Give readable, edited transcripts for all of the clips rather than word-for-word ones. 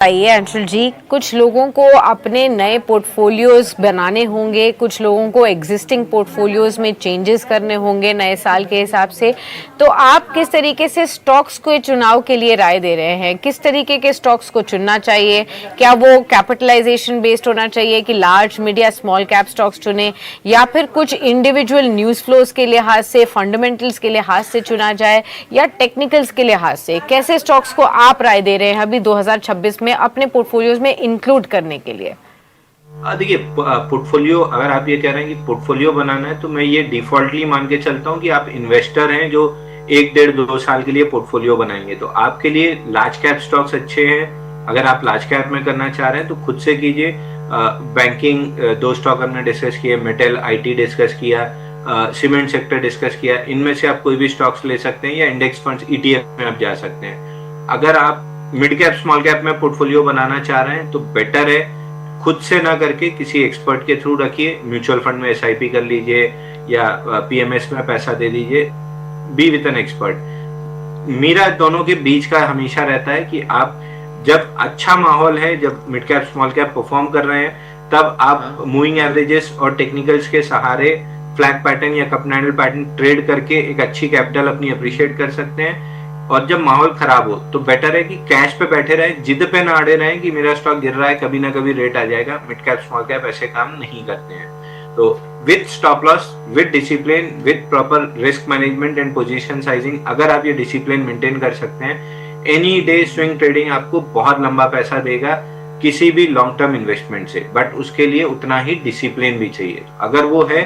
आइए अंशुल जी, कुछ लोगों को अपने नए पोर्टफोलियोज बनाने होंगे, कुछ लोगों को एग्जिस्टिंग पोर्टफोलियोज में चेंजेस करने होंगे नए साल के हिसाब से। तो आप किस तरीके से स्टॉक्स को चुनाव के लिए राय दे रहे हैं? किस तरीके के स्टॉक्स को चुनना चाहिए? क्या वो कैपिटलाइजेशन बेस्ड होना चाहिए कि लार्ज मिड या स्मॉल कैप स्टॉक्स चुने, या फिर कुछ इंडिविजुअल न्यूज फ्लोज के लिहाज से, फंडामेंटल्स के लिहाज से चुना जाए, या टेक्निकल्स के लिहाज से? कैसे स्टॉक्स को आप राय दे रहे हैं अभी 2026 में अपने पोर्टफोलियोज में इंक्लूड करने के लिए? देखिए, पोर्टफोलियो अगर आप ये कह रहे हैं कि पोर्टफोलियो बनाना है, तो मैं ये डिफॉल्टली मान के चलता हूँ कि आप इन्वेस्टर हैं जो 1-1.5-2 साल के लिए पोर्टफोलियो बनाएंगे। तो आपके लिए लार्ज कैप स्टॉक्स अच्छे हैं। अगर आप लार्ज कैप में करना चाह रहे हैं तो खुद से कीजिए। बैंकिंग 2 स्टॉक हमने डिस्कस किए, मेटल, आईटी डिस्कस किया, सीमेंट सेक्टर डिस्कस किया। इनमें से आप कोई भी स्टॉक्स ले सकते हैं या इंडेक्स फंड्स ईटीएफ में आप जा सकते हैं। अगर आप मिड कैप स्मॉल कैप में पोर्टफोलियो बनाना चाह रहे हैं तो बेटर है खुद से ना करके किसी एक्सपर्ट के थ्रू रखिए। म्यूचुअल फंड में एसआईपी कर लीजिए या पीएमएस में पैसा दे दीजिए। Be with an expert. मेरा दोनों के बीच का हमेशा रहता है कि आप जब अच्छा माहौल है, जब mid cap small cap perform कर रहे हैं, तब आप मूविंग एवरेजेस और टेक्निकल्स के सहारे फ्लैग पैटर्न या कप हैंडल पैटर्न ट्रेड करके एक अच्छी कैपिटल अपनी अप्रिशिएट कर सकते हैं। और जब माहौल खराब हो तो बेटर है कि कैश पे बैठे रहे, जिद पे ना अड़े रहे कि मेरा स्टॉक गिर रहा है, कभी ना कभी रेट आ जाएगा। मिड कैप स्मॉल कैप ऐसे काम नहीं करते हैं। तो with stop loss, with discipline, with proper risk management and position sizing, अगर आप ये डिसिप्लिन मेंटेन कर सकते हैं, एनी डे स्विंग ट्रेडिंग आपको बहुत लंबा पैसा देगा किसी भी लॉन्ग टर्म इन्वेस्टमेंट से। बट उसके लिए उतना ही डिसिप्लिन भी चाहिए। अगर वो है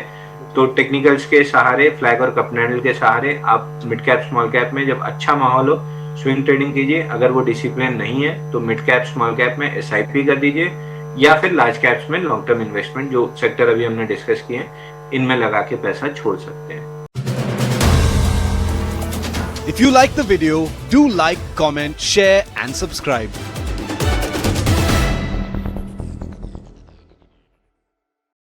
तो टेक्निकल्स के सहारे, फ्लैग और कप हैंडल के सहारे आप मिड कैप स्मॉल कैप में जब अच्छा माहौल हो स्विंग ट्रेडिंग कीजिए। अगर वो डिसिप्लिन नहीं है तो मिड कैप स्मॉल कैप में एसआईपी कर दीजिए, या फिर लार्ज कैप्स में लॉन्ग टर्म इन्वेस्टमेंट, जो सेक्टर अभी हमने डिस्कस किए हैं, इनमें लगा के पैसा छोड़ सकते हैं। If you like the video, do like, comment, share and subscribe.